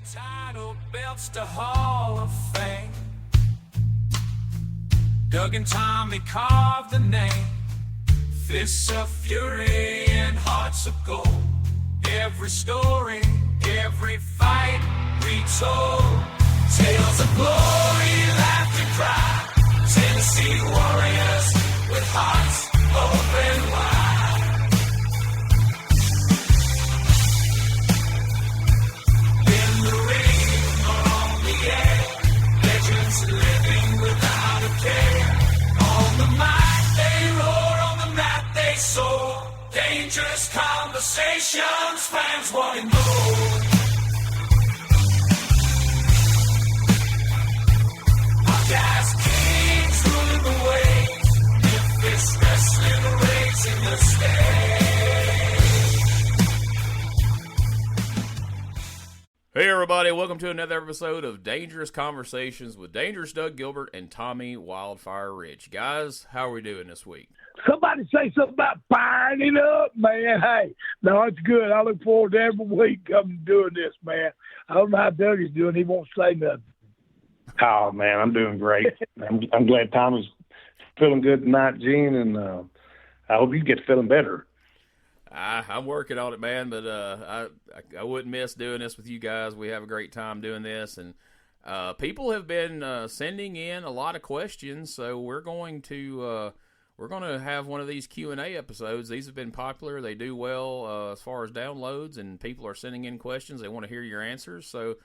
Title belts to Hall of Fame. Doug and Tommy carved the name. Fists of fury and hearts of gold. Every story, every fight retold. Tales of glory, laughter, cry. Tennessee warriors with hearts open wide. In the ring or on the air, legends living without a care. On the mic they roar, on the mat they soar. Dangerous conversations, fans wanting more. Podcast kings ruling the waves. Memphis wrestling raising the stage. Hey everybody, welcome to another episode of Dangerous Conversations with Dangerous Doug Gilbert and Tommy Wildfire Rich. Guys, how are we doing this week? Somebody say something about firing it up, man. Hey, no, it's good. I look forward to every week coming doing this, man. I don't know how Doug is doing. He won't say nothing. Oh, man, I'm doing great. I'm glad Tommy's feeling good tonight, Gene, and I hope you get feeling better. I'm working on it, man, but I wouldn't miss doing this with you guys. We have a great time doing this, and people have been sending in a lot of questions, so we're going to have one of these Q&A episodes. These have been popular. They do well as far as downloads, and people are sending in questions. They want to hear your answers, so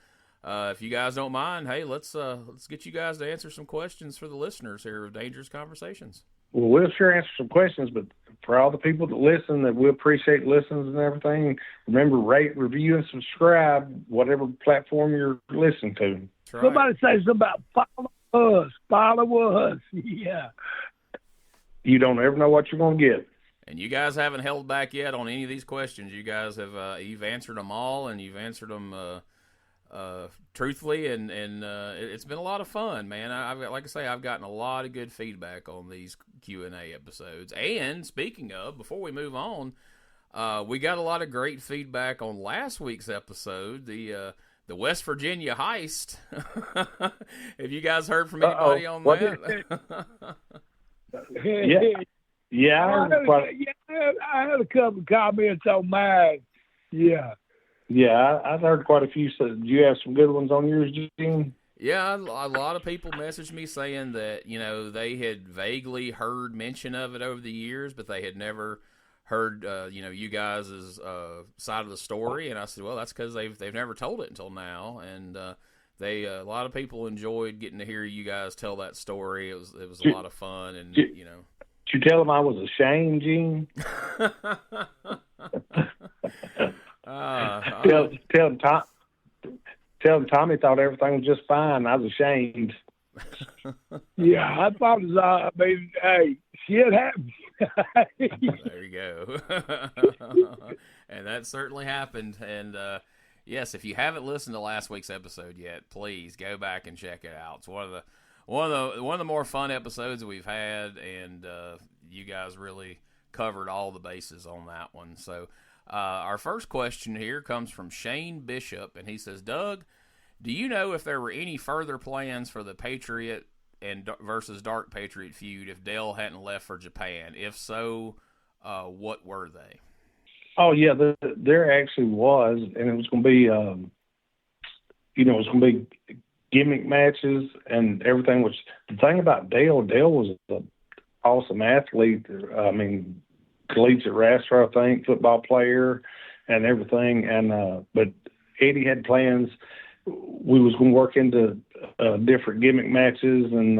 if you guys don't mind, hey, let's get you guys to answer some questions for the listeners here of Dangerous Conversations. Well, we'll sure answer some questions, but for all the people that listen, that we appreciate listens and everything, remember, rate, review, and subscribe, whatever platform you're listening to. Right. Somebody say something about follow us. Follow us. Yeah. You don't ever know what you're going to get. And you guys haven't held back yet on any of these questions. You guys have you've answered them all, and you've answered them truthfully, and it's been a lot of fun, man. I've gotten a lot of good feedback on these Q&A episodes. And speaking of, before we move on, we got a lot of great feedback on last week's episode, the West Virginia heist. Have you guys heard from anybody on that? Yeah. I had a couple of comments on mine. Yeah. Yeah, I've heard quite a few. So, do you have some good ones on yours, Gene? Yeah, a lot of people messaged me saying that, they had vaguely heard mention of it over the years, but they had never heard, you guys' side of the story. And I said, well, that's because they've never told it until now. And a lot of people enjoyed getting to hear you guys tell that story. It was a lot of fun, and Did you tell them I was ashamed, Gene? Tell him Tommy thought everything was just fine. I was ashamed. Yeah, I thought it was, hey, shit happens. There you go. And that certainly happened. And yes, if you haven't listened to last week's episode yet, please go back and check it out. It's one of the more fun episodes we've had, and you guys really covered all the bases on that one. So our first question here comes from Shane Bishop, and he says, Doug, do you know if there were any further plans for the Patriot and versus Dark Patriot feud if Dale hadn't left for Japan? If so, what were they? Oh, yeah, there actually was, and it was going to be, it was going to be gimmick matches and everything. Which the thing about Dale was an awesome athlete. Collegiate wrestler, I think, football player, and everything. And but Eddie had plans. We was going to work into different gimmick matches, and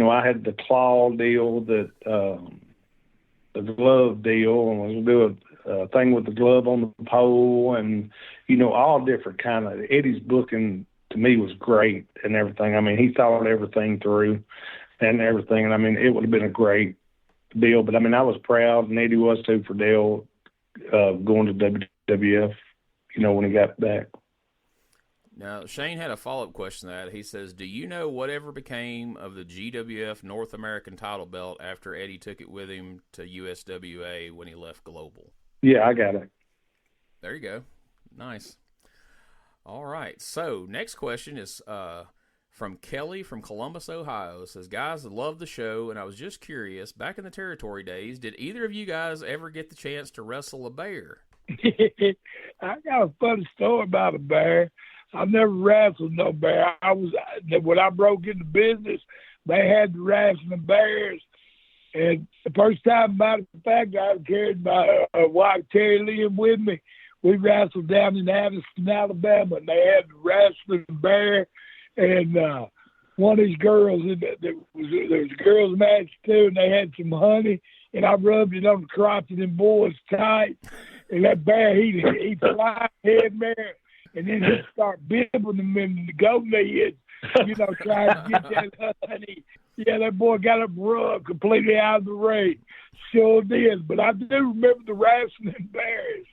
I had the claw deal, the glove deal, and we was going to do a thing with the glove on the pole, and all different kind of. Eddie's booking to me was great and everything. He thought everything through and everything, and it would have been a great deal. But I was proud, and Eddie was too, for Dale going to WWF, when he got back. Now, Shane had a follow-up question to that. He says, do you know whatever became of the GWF North American title belt after Eddie took it with him to USWA when he left Global? Yeah, I got it. There you go. Nice. All right. So next question is from Kelly from Columbus, Ohio. It says, guys, I love the show, and I was just curious, back in the territory days, did either of you guys ever get the chance to wrestle a bear? I got a funny story about a bear. I never wrestled no bear. When I broke into business, they had to wrestle the bears. And the first time, matter of fact, I carried my wife, Terry Lynn, with me. We wrestled down in Addison, Alabama, and they had to wrestle the bear. And one of these girls, there was a girls' match too, and they had some honey, and I rubbed it on the crotch of them boys tight. And that bear, he'd fly head there, and then he'd start bibbing them in the goat knees, trying to get that honey. Yeah, that boy got up rubbed completely out of the ring. Sure did. But I do remember the wrestling bears.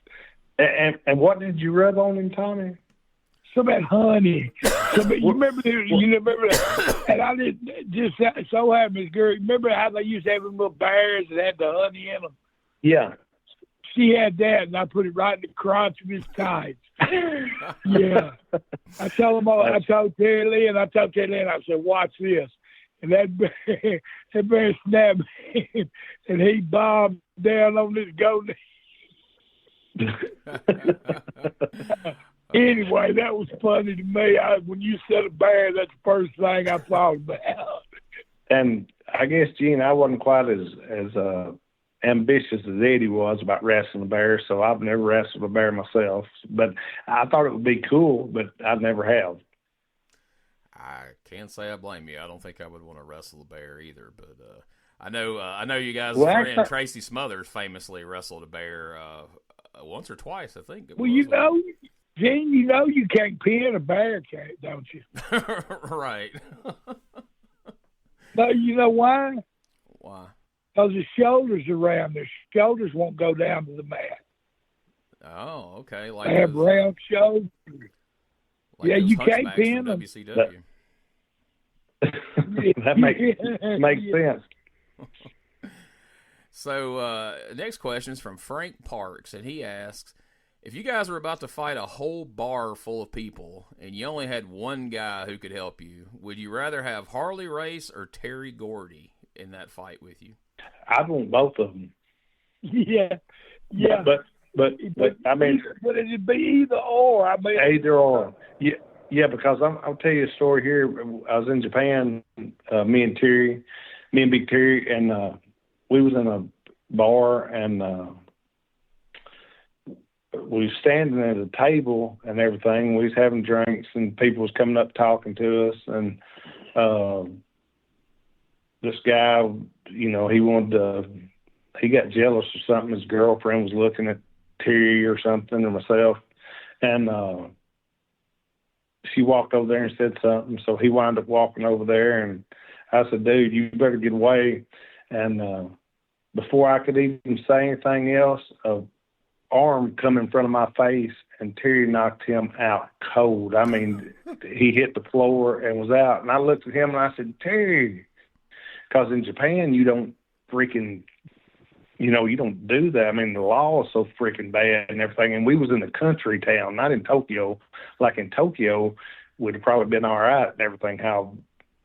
And what did you rub on him, Tommy? Some of that honey. You remember that? And I didn't just so happens, girl. Remember how they used to have them little bears that had the honey in them? Yeah. She had that, and I put it right in the crotch of his tights. Yeah. I told Terry Lee, and I said, watch this. And that bear snapped him, and he bombed down on this goat. Anyway, that was funny to me. When you said a bear, that's the first thing I thought about. And I guess, Gene, I wasn't quite as ambitious as Eddie was about wrestling a bear, so I've never wrestled a bear myself. But I thought it would be cool, but I never have. I can't say I blame you. I don't think I would want to wrestle a bear either. But I know you guys' friend Tracy Smothers famously wrestled a bear once or twice, I think. Gene, you can't pin a bear, don't you? Right. No, you know why? Why? Because the shoulders around, their shoulders won't go down to the mat. Oh, okay. They have round shoulders. Like you can't pin them. WCW. That makes sense. So, next question is from Frank Parks, and he asks, if you guys were about to fight a whole bar full of people and you only had one guy who could help you, would you rather have Harley Race or Terry Gordy in that fight with you? I'd want both of them. Yeah. But I mean, but it'd be either or. Either or. Yeah, because I'll tell you a story here. I was in Japan, me and Big Terry, and we was in a bar, and we was standing at a table and everything. We was having drinks, and people was coming up talking to us, and this guy, he got jealous or something. His girlfriend was looking at Terry or something, or myself, and she walked over there and said something. So he wound up walking over there, and I said, dude, you better get away. And before I could even say anything else, a arm come in front of my face, and Terry knocked him out cold. I mean, he hit the floor and was out. And I looked at him and I said, Terry, because in Japan, you don't freaking, you don't do that. I mean, the law is so freaking bad and everything. And we was in a country town, not in Tokyo. Like in Tokyo, would have probably been all right and everything, how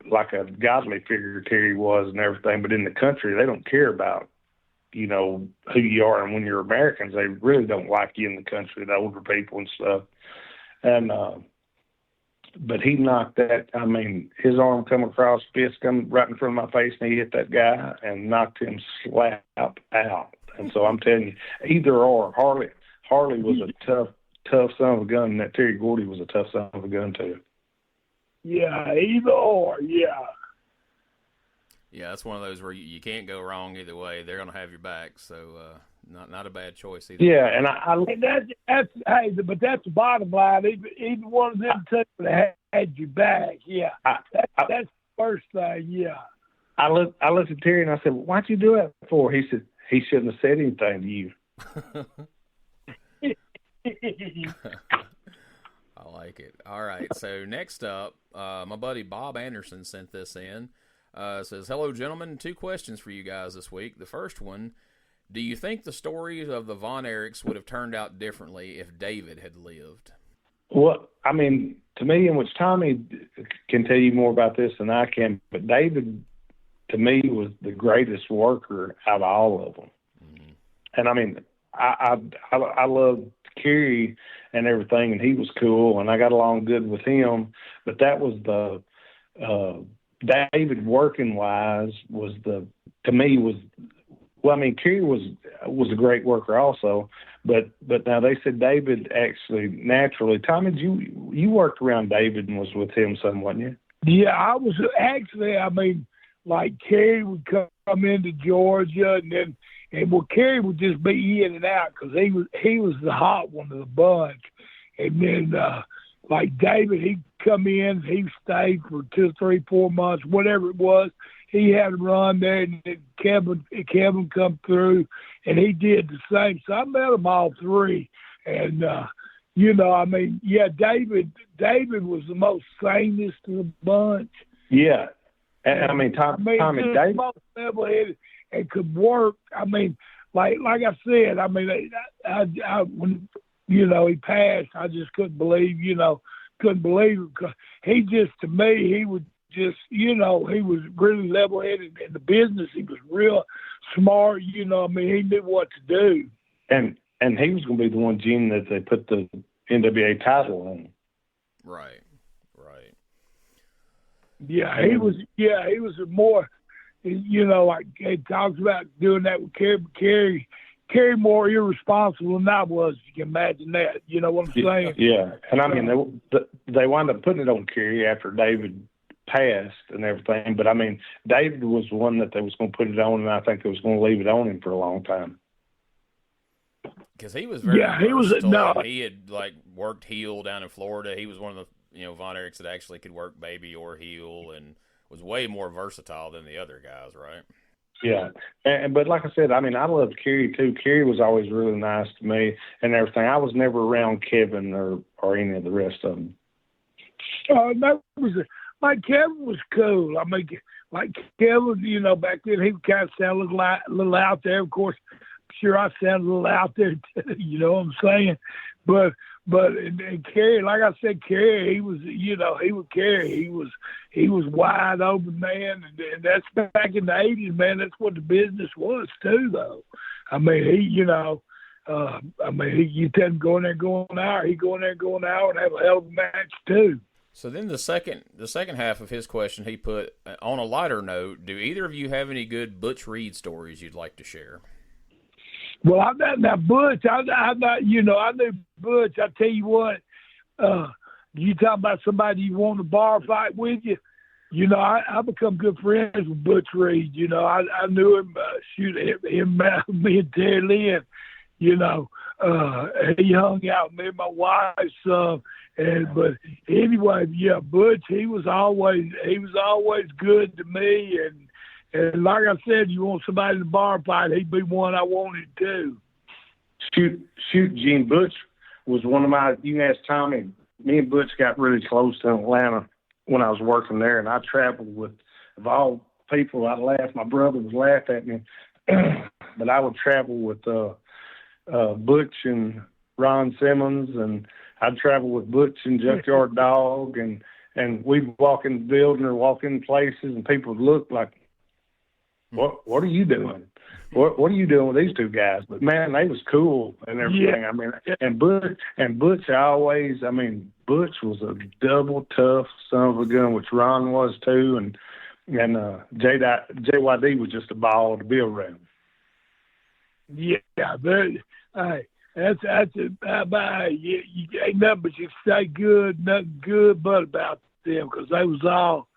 like a godly figure Terry was and everything. But in the country, they don't care about, who you are. And when you're Americans, they really don't like you in the country, the older people and stuff. And, but he knocked that, his arm come across, fist come right in front of my face, and he hit that guy and knocked him slap out. And so I'm telling you, either or. Harley was a tough son of a gun, and that Terry Gordy was a tough son of a gun too. Yeah, either or, yeah. Yeah, that's one of those where you can't go wrong either way. They're going to have your back, so not a bad choice either. Yeah, and but that's the bottom line. Either one of them two would have had your back. Yeah, that's the first thing. Yeah. I looked at Terry and I said, "Why'd you do that for?" He said, "He shouldn't have said anything to you." I like it. All right, so next up, my buddy Bob Anderson sent this in. Says, hello, gentlemen. 2 questions for you guys this week. The first one, do you think the stories of the Von Erichs would have turned out differently if David had lived? What I mean, to me, in which Tommy can tell you more about this than I can, but David, to me, was the greatest worker out of all of them. Mm-hmm. And I mean, I loved Kerry and everything, and he was cool, and I got along good with him. But that was David working wise to me. Well, I mean, Kerry was a great worker also, but now they said David actually naturally. Tommy, you worked around David and was with him some, wasn't you? Yeah, I was actually. I mean, like Kerry would come into Georgia, and Kerry would just be in and out because he was the hot one of the bunch, and then like David, he'd come in, he stayed for 2, 3, 4 months, whatever it was. He had a run there, and then Kevin come through, and he did the same. So I met them all three, and I mean, yeah, David was the most sanest of the bunch. Yeah, and I mean, Tommy, David, most level-headed and could work. I mean, like I said, I mean, I when he passed, I just couldn't believe it. Cause he just, to me, he was just, he was really level-headed in the business. He was real smart, I mean, he knew what to do. And he was going to be the one, Gene, that they put the NWA title on. Right. Yeah, he was a more, like he talks about doing that with Kerry. Kerry more irresponsible than I was, if you can imagine that. You know what I'm saying? Yeah, and I mean, they wound up putting it on Kerry after David passed and everything, but I mean, David was the one that they was going to put it on, and I think they was going to leave it on him for a long time. Because he was very versatile. He had worked heel down in Florida. He was one of the Von Erichs that actually could work baby or heel, and was way more versatile than the other guys, right? Yeah, but like I said, I mean, I loved Kerry too. Kerry was always really nice to me and everything. I was never around Kevin or any of the rest of them. Kevin was cool. I mean, like Kevin, back then he kind of sounded a little out there. Of course, I'm sure I sounded a little out there too. You know what I'm saying? But and Kerry, like I said, Kerry, he was, he would carry. He was wide open, man, and that's back in the '80s, man. That's what the business was too, though. I mean, you tell him go in there, go an hour. He go in there, go an hour, and have a hell of a match too. So then the second half of his question, he put, on a lighter note, do either of you have any good Butch Reed stories you'd like to share? Well, I'm not now Butch. I knew Butch. I tell you what, you talking about somebody you want to bar fight with you? I become good friends with Butch Reed. I knew him. Me and Terry Lynn. He hung out with me and my wife. But anyway, yeah, Butch. He was always good to me. And like I said, you want somebody in the bar fight, he'd be one I wanted to. Shoot, Gene. Butch was one of my, you can ask Tommy, me and Butch got really close in Atlanta when I was working there, and I traveled with, of all people, I laughed, my brother was laughing at me, but I would travel with Butch and Ron Simmons, and I'd travel with Butch and Junkyard Dog, and we'd walk in the building or walk in places, and people would look like, What are you doing? What are you doing with these two guys? But man, they was cool and everything. Yeah. I mean, Butch Butch was a double tough son of a gun, which Ron was too, and JYD was just a ball to be around. Yeah, that's you ain't nothing but you say nothing good but about them, because they was all,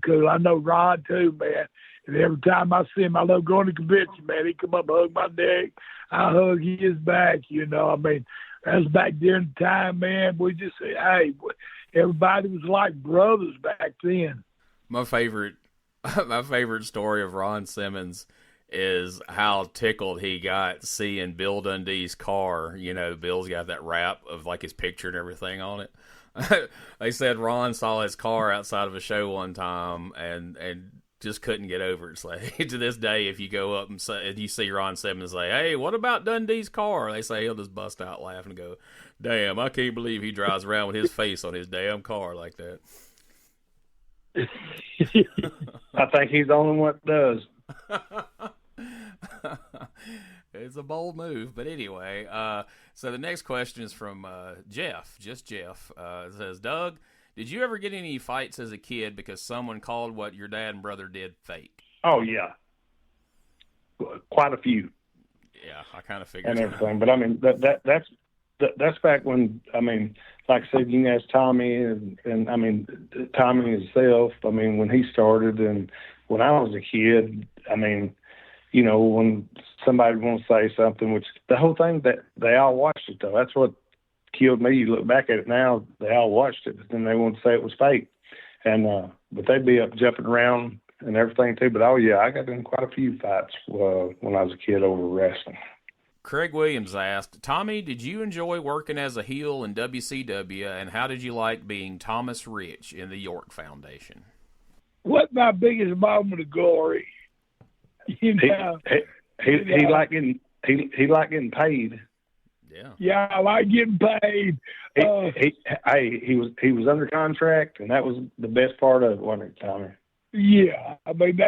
cool. I know Ron too, man. And every time I see him, I love going to convention, man. He come up and hug my neck. I hug his back, I mean, that was back during the time, man. We just say, hey, everybody was like brothers back then. My favorite story of Ron Simmons is how tickled he got seeing Bill Dundee's car. Bill's got that wrap of his picture and everything on it. They said Ron saw his car outside of a show one time and just couldn't get over it. It's to this day, if you go up and you see Ron Simmons say, "Hey, what about Dundee's car?" They say he'll just bust out laughing and go, Damn, I can't believe he drives around with his face on his damn car like that. I think he's the only one that does. It's a bold move, but anyway. So the next question is from Jeff, just Jeff. It says, Doug, did you ever get any fights as a kid because someone called what your dad and brother did fake? Oh yeah, quite a few. Yeah, I kind of figured. And everything, but I mean that's back when, I mean, like I said, you can ask Tommy and I mean Tommy himself. I mean, when he started and when I was a kid, I mean, you know, when somebody wants to say something, which the whole thing that they all watched it though. That's what killed me. You look back at it now, they all watched it, and they want to say it was fake. And but they'd be up jumping around and everything too. But oh yeah, I got in quite a few fights when I was a kid over wrestling. Craig Williams asked, Tommy, did you enjoy working as a heel in WCW, and how did you like being Thomas Rich in the York Foundation? What's my biggest moment of glory? You know, he liked getting paid. Yeah. Yeah, I like getting paid. He was under contract, and that was the best part of it, wasn't it, Tommy? Yeah, I mean,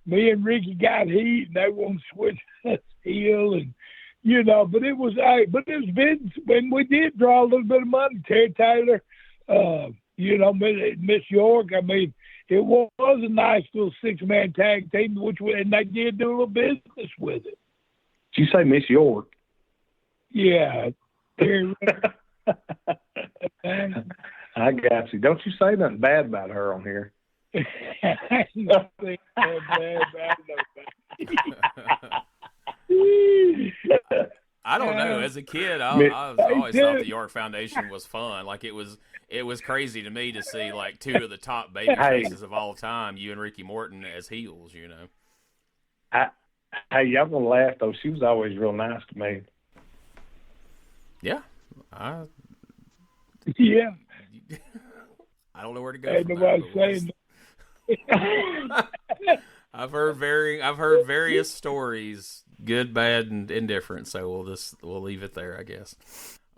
me and Ricky got heat, and they won't switch us heel, and you know. But it was Vince when we did draw a little bit of money. Terry Taylor, you know, Miss York. I mean, it was a nice little 6-man tag team, and they did do a little business with it. Did you say Miss York? Yeah. I got you. Don't you say nothing bad about her on here. Nothing bad about I don't know. As a kid, I always thought the York Foundation was fun. Like it was crazy to me to see like two of the top baby faces of all time, you and Ricky Morton, as heels. You know. Hey, y'all gonna laugh though. She was always real nice to me. Yeah. Yeah. I don't know where to go. Ain't nobody saying. I've heard various stories, good, bad, and indifferent. So we'll leave it there, I guess.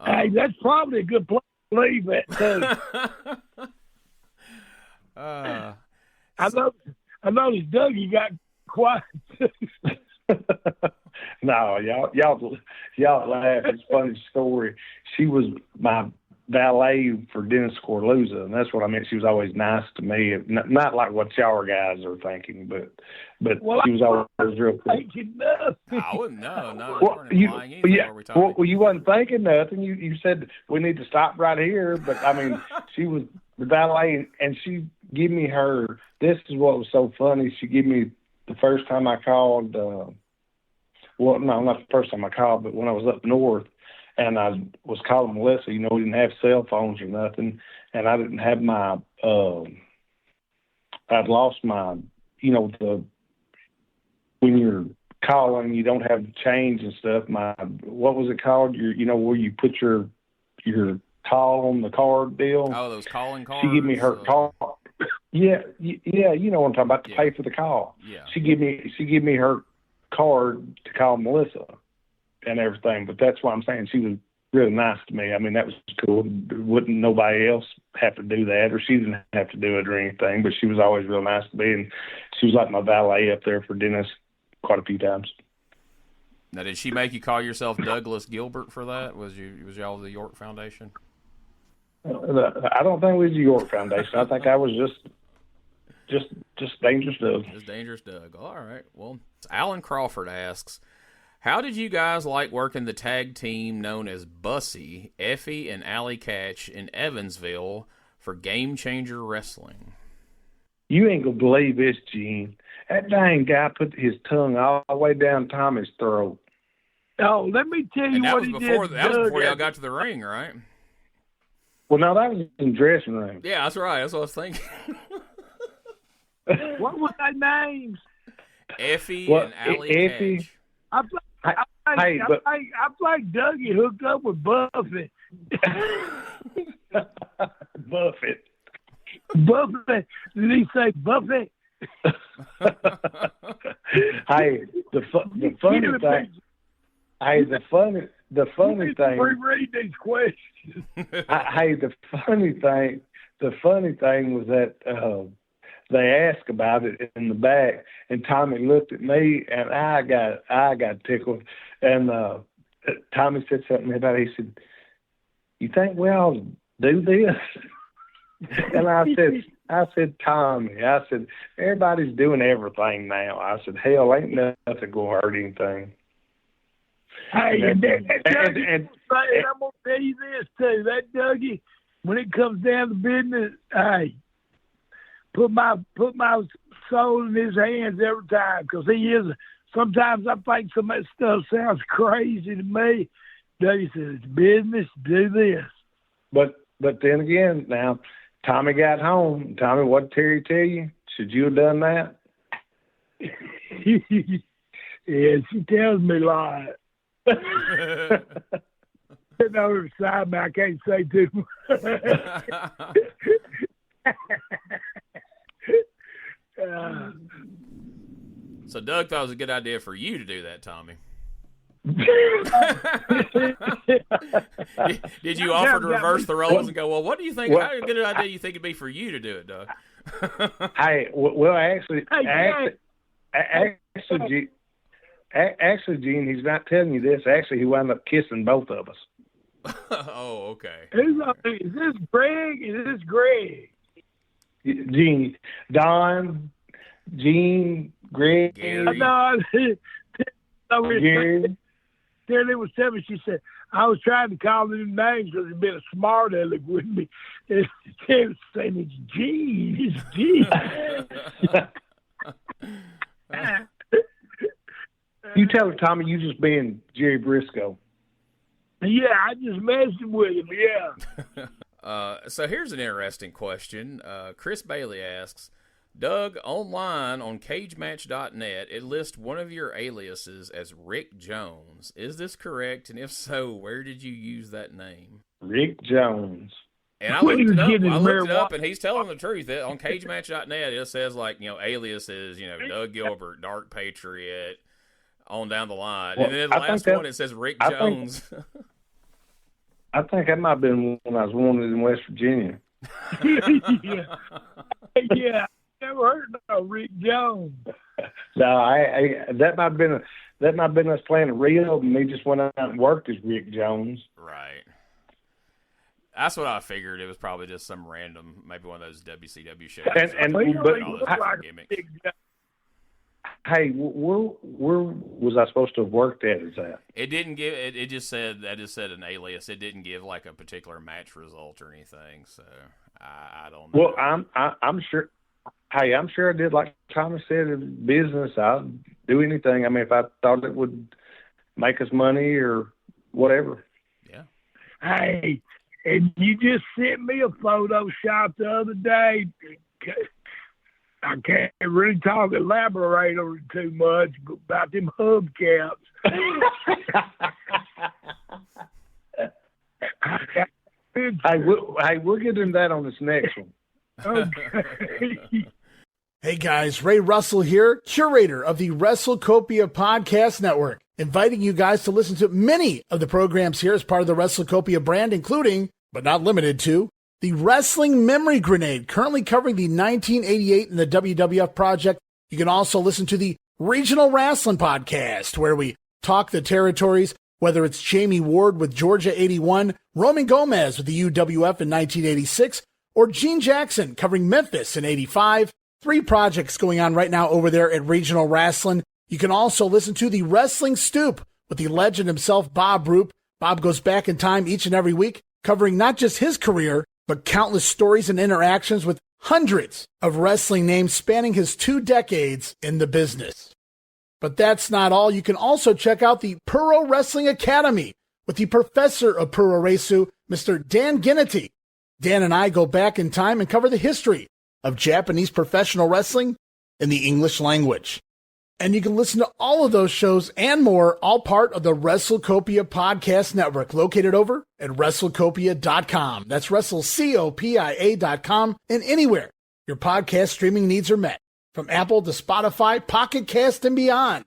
Hey, that's probably a good place to leave it too. I noticed Dougie got quiet. No, y'all laugh. It's a funny story. She was my valet for Dennis Corluzza, and that's what I meant. She was always nice to me. Not like what y'all guys are thinking, but she was always real cool. I wouldn't know. No, weren't implying anything. Yeah, well, you wasn't thinking nothing. You said we need to stop right here, but I mean, she was the valet, and she gave me her. This is what was so funny. She gave me the first time I called. Well, no, not the first time I called, but when I was up north. And I was calling Melissa, you know, we didn't have cell phones or nothing. And I didn't have my, I'd lost my, you know, when you're calling, you don't have the change and stuff. What was it called? You know, where you put your call on the card deal. Oh, those calling cards. She gave me her call. Yeah, you know what I'm talking about, to pay for the call. Yeah. She gave me her card to call Melissa and everything, but that's why I'm saying she was really nice to me. I mean, that was cool. Wouldn't nobody else have to do that, or she didn't have to do it or anything, but she was always real nice to me, and she was like my valet up there for Dennis quite a few times. Now, did she make you call yourself Douglas Gilbert for that? Was y'all the York Foundation? I don't think it was the York Foundation. I think I was just Dangerous Doug. Just Dangerous Doug. All right. Well, Alan Crawford asks, how did you guys like working the tag team known as BUSSY, Effy and Allie Katch in Evansville for Game Changer Wrestling? You ain't gonna believe this, Gene. That dang guy put his tongue all the way down Tommy's throat. Oh, let me tell you what he did. That was before y'all got to the ring, right? Well, no, that was in the dressing room. Yeah, that's right. That's what I was thinking. What were their names? Effy and Allie Katch. I played Dougie hooked up with Buffett. Buffett. Buffett. Did he say Buffett? Hey, the funny thing. Hey, the the funny thing. Reread these questions. The funny thing was that they asked about it in the back, and Tommy looked at me, and I got tickled, and Tommy said something about it. He said, "You think we all do this?" And I said, Tommy, everybody's doing everything now. I said, hell, ain't nothing gonna hurt anything. Hey, and I'm gonna tell you this too. That Dougie, when it comes down to business, hey, put my soul in his hands every time, because he is. Sometimes I think some of that stuff sounds crazy to me. Dougie says, business, do this. But then again, now Tommy got home. Tommy, what did Terry tell you? Should you have done that? Yeah, she tells me a lot. Sitting over beside me, I can't say too much. So Doug thought it was a good idea for you to do that, Tommy. Did you offer to reverse the roles and go, well, what do you think? How good an idea do you think it'd be for you to do it, Doug? Hey, well, actually, Gene, he's not telling you this. Actually, he wound up kissing both of us. Oh, okay. Is this Greg? Is this Greg? Gene, Don, Gene, Greg, Gary. Gary. Terry was telling me, she said, I was trying to call them names because he'd been a smart aleck with me. And Terry was saying, it's Gene, it's Gene. You tell Tommy you just being Jerry Briscoe. Yeah, I just messed with him, yeah. So here's an interesting question. Chris Bailey asks, Doug, online on cagematch.net, it lists one of your aliases as Rick Jones. Is this correct? And if so, where did you use that name? Rick Jones. And I looked it up, and he's telling the truth. On cagematch.net, it says, like, aliases, Doug Gilbert, Dark Patriot, on down the line. Well, and then the last one, it says Rick Jones. I think that might have been when I was wanted in West Virginia. Yeah. Never heard of Rick Jones. No, that might have been us playing a reel, and they just went out and worked as Rick Jones. Right. That's what I figured. It was probably just some random, maybe one of those WCW shows. Hey, where was I supposed to have worked at? Is that? It didn't give. It just said an alias. It didn't give like a particular match result or anything. So I don't know. Well, I'm sure. Hey, I'm sure I did. Like Thomas said, in business, I'd do anything. I mean, if I thought it would make us money or whatever. Yeah. Hey, and you just sent me a Photoshop the other day. I can't really elaborate on it too much about them hubcaps. Hey, we'll get into that on this next one. Okay. Hey guys, Ray Russell here, curator of the WrestleCopia Podcast Network, inviting you guys to listen to many of the programs here as part of the WrestleCopia brand, including, but not limited to, the Wrestling Memory Grenade, currently covering the 1988 and the WWF project. You can also listen to the Regional Wrestling Podcast, where we talk the territories, whether it's Jamie Ward with Georgia 81, Roman Gomez with the UWF in 1986, or Gene Jackson covering Memphis in 85. 3 projects going on right now over there at Regional Wrestling. You can also listen to the Wrestling Stoop with the legend himself, Bob Roop. Bob goes back in time each and every week, covering not just his career, but countless stories and interactions with hundreds of wrestling names spanning his 2 decades in the business. But that's not all. You can also check out the Puro Wrestling Academy with the professor of Puro Resu, Mr. Dan Ginnity. Dan and I go back in time and cover the history of Japanese professional wrestling in the English language. And you can listen to all of those shows and more, all part of the WrestleCopia Podcast Network, located over at WrestleCopia.com. That's WrestleCopia.com, and anywhere your podcast streaming needs are met, from Apple to Spotify, Pocket Cast, and beyond.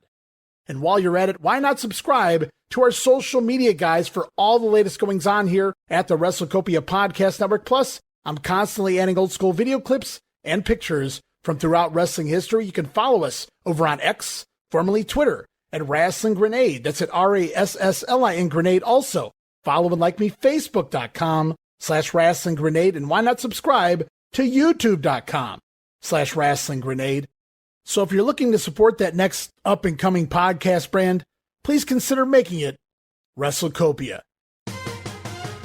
And while you're at it, why not subscribe to our social media guys for all the latest goings on here at the WrestleCopia Podcast Network. Plus, I'm constantly adding old school video clips and pictures from throughout wrestling history. You can follow us over on X, formerly Twitter, at Wrestling Grenade. That's at RASSLIN Grenade. Also, follow and like me, Facebook.com/Wrestling Grenade. And why not subscribe to YouTube.com/Wrestling Grenade. So if you're looking to support that next up and coming podcast brand, please consider making it WrestleCopia.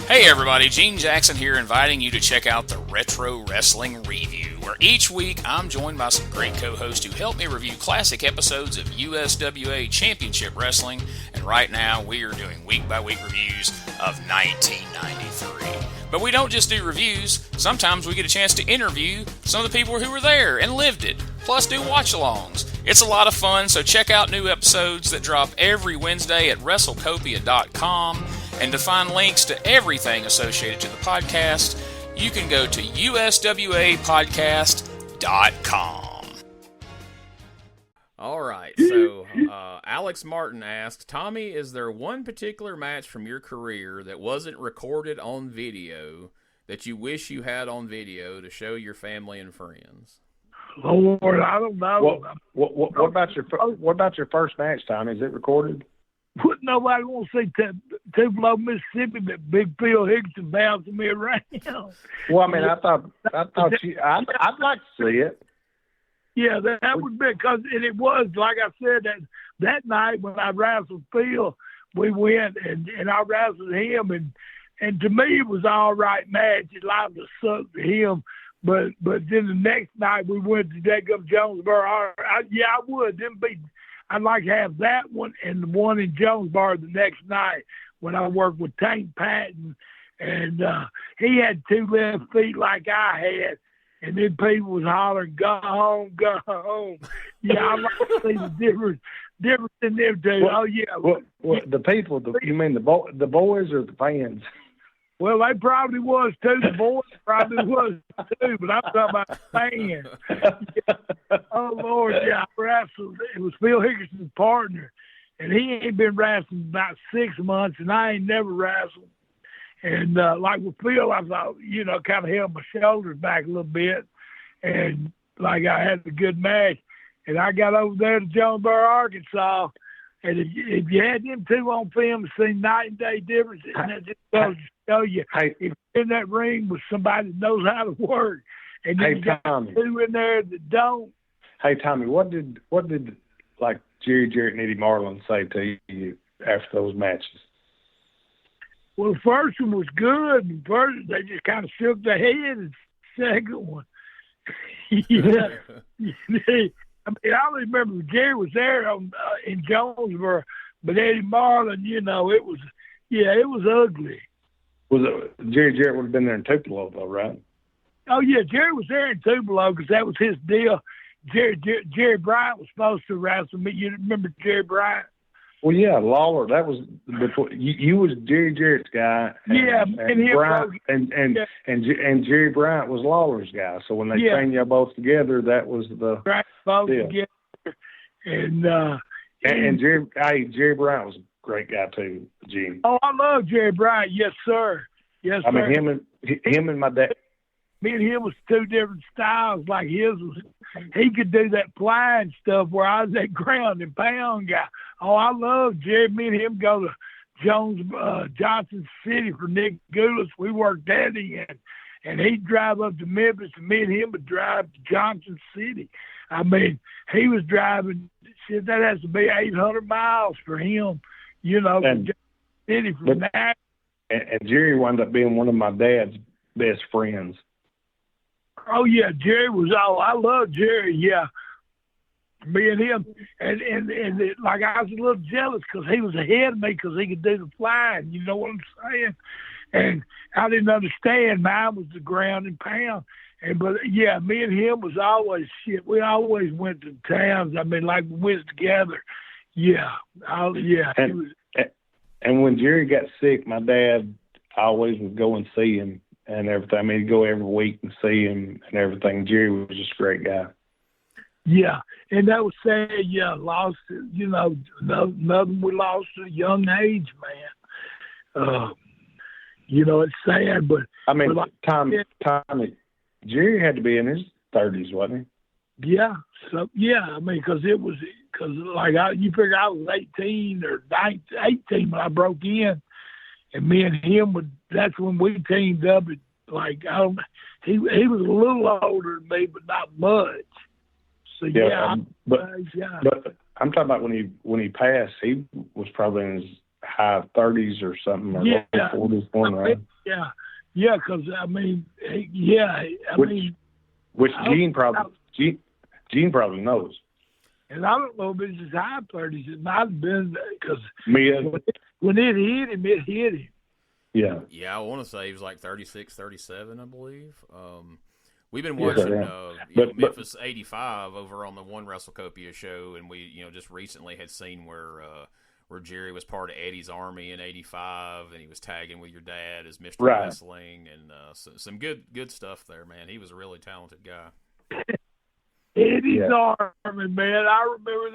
Hey everybody, Gene Jackson here, inviting you to check out the Retro Wrestling Review, where each week I'm joined by some great co-hosts who help me review classic episodes of USWA Championship Wrestling, and right now we are doing week-by-week reviews of 1993. But we don't just do reviews, sometimes we get a chance to interview some of the people who were there and lived it, plus do watch-alongs. It's a lot of fun, so check out new episodes that drop every Wednesday at WrestleCopia.com. And to find links to everything associated to the podcast, you can go to USWApodcast.com. All right, so Alex Martin asked, Tommy, is there one particular match from your career that wasn't recorded on video that you wish you had on video to show your family and friends? Lord, I don't know. What about your first match, Tommy? Is it recorded? Wouldn't nobody want to see Tupelo, Mississippi, that Big Phil Higginson bouncing me around? Well, I mean, I'd like to see it. Yeah, that would be, because it was, like I said, that night when I wrestled Phil, we went and I wrestled him, and to me it was an all right match. It liked to suck to him, but then the next night we went to Jacob Jonesboro. I would. I'd like to have that one and the one in Jonesboro the next night when I worked with Tank Patton, and he had two left feet like I had. And then people was hollering, "Go home, go home." Yeah, I like to see the difference in them two. The people, you mean the boys or the fans? Well, they probably was too. The boys probably was too, but I'm talking about the fans. Yeah. Oh, Lord, yeah, I wrestled. It was Phil Higginson's partner, and he ain't been wrestling about 6 months, and I ain't never wrestled. And like with Phil, I thought, kind of held my shoulders back a little bit. And like I had a good match. And I got over there to Jonesboro, Arkansas. And if you had them two on film, see night and day difference. And that just goes to show you, if you're in that ring with somebody that knows how to work, and then you got two in there that don't. Hey, Tommy, what did like Jerry Jarrett and Eddie Marlin say to you after those matches? Well, the first one was good. And first, they just kind of shook their head. And the second one, yeah. I mean, I remember Jerry was there in Jonesboro, but Eddie Marlin, it was ugly. Jerry Jarrett would have been there in Tupelo, though, right? Oh, yeah, Jerry was there in Tupelo because that was his deal. Jerry Bryant was supposed to wrestle me. You remember Jerry Bryant? Well, yeah, Lawler. That was before you was Jerry Jarrett's guy. And Bryant, and Jerry Bryant was Lawler's guy. So when they trained y'all both together, that was the both together. And Jerry Bryant was a great guy too, Gene. Oh, I love Jerry Bryant. Yes, sir. Yes, sir. I mean, him and my dad. Me and him was two different styles. Like his was, he could do that flying stuff where I was that ground and pound guy. Oh, I love Jerry. Me and him go to Johnson City for Nick Goulas. We worked at him, and he'd drive up to Memphis, and me and him would drive to Johnson City. I mean, he was driving. Shit, that has to be 800 miles for him, from Johnson City from that. And Jerry wound up being one of my dad's best friends. Oh, yeah, Jerry was I love Jerry, yeah. Me and him, and like I was a little jealous because he was ahead of me because he could do the flying, you know what I'm saying? And I didn't understand. Mine was the ground and pound. But yeah, me and him was always shit. We always went to towns. I mean, like we went together. Yeah. And when Jerry got sick, my dad always would go and see him and everything. I mean, he'd go every week and see him and everything. Jerry was just a great guy. Yeah. And that was sad. Yeah, lost. You know, another we lost at a young age, man. You know, it's sad, but I mean, but Tommy, Jerry had to be in his 30s, wasn't he? yeah. So yeah, I mean, because like you figure I was 18 or 18 when I broke in, and me and him that's when we teamed up. Like he was a little older than me, but not much. So but I'm talking about when he passed, he was probably in his high 30s or something, or late 40s, right? Yeah, because I mean, which Gene probably knows. And I don't know if it's his high 30s. It might have been because when it hit him, it hit him. Yeah. Yeah, I want to say he was like 36, 37, I believe. We've been watching Memphis 85 over on the One WrestleCopia show, and we just recently had seen where Jerry was part of Eddie's Army in 85, and he was tagging with your dad as Mr. Right. Wrestling, and some good stuff there, man. He was a really talented guy. Eddie's Army, man. I remember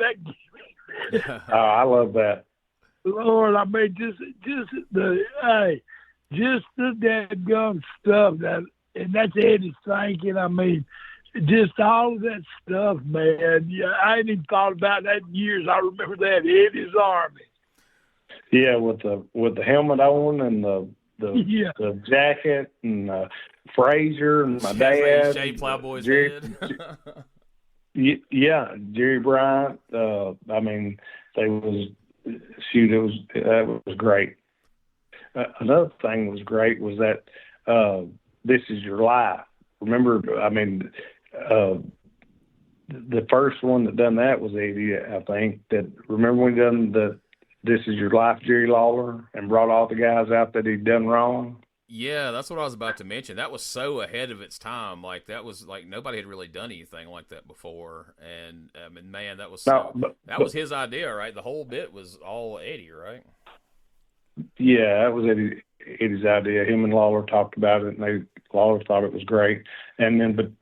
that. Oh, I love that. Lord, I mean, just the dadgum stuff and that's Eddie's thinking. I mean, just all of that stuff, man. Yeah, I ain't even thought about that in years. I remember that Eddie's Army. Yeah, with the helmet on and the jacket and Frazier and my dad. Jay Plowboy's head. Jerry Bryant. I mean, that was great. Another thing that was great was that This Is Your Life. Remember, I mean, the first one that done that was Eddie, I think. Remember when we done the This Is Your Life, Jerry Lawler, and brought all the guys out that he'd done wrong? Yeah, that's what I was about to mention. That was so ahead of its time. Like, that was like nobody had really done anything like that before. And I mean, man, that was that was his idea, right? The whole bit was all Eddie, right? Yeah, that was Eddie's idea. Him and Lawler talked about it, and Lawler thought it was great. And then,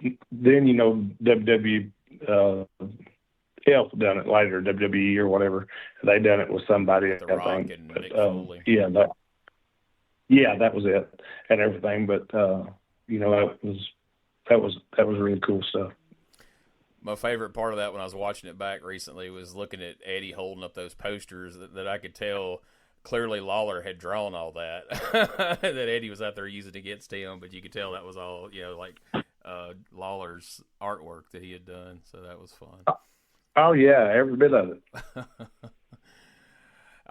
WWE Health done it later, WWE or whatever. They done it with somebody, The Rock I think. and Mick Foley. That was it and everything. But that was really cool stuff. My favorite part of that when I was watching it back recently was looking at Eddie holding up those posters that I could tell clearly Lawler had drawn all that that Eddie was out there using against him, but you could tell that was all Lawler's artwork that he had done. So that was fun. Oh yeah, every bit of it.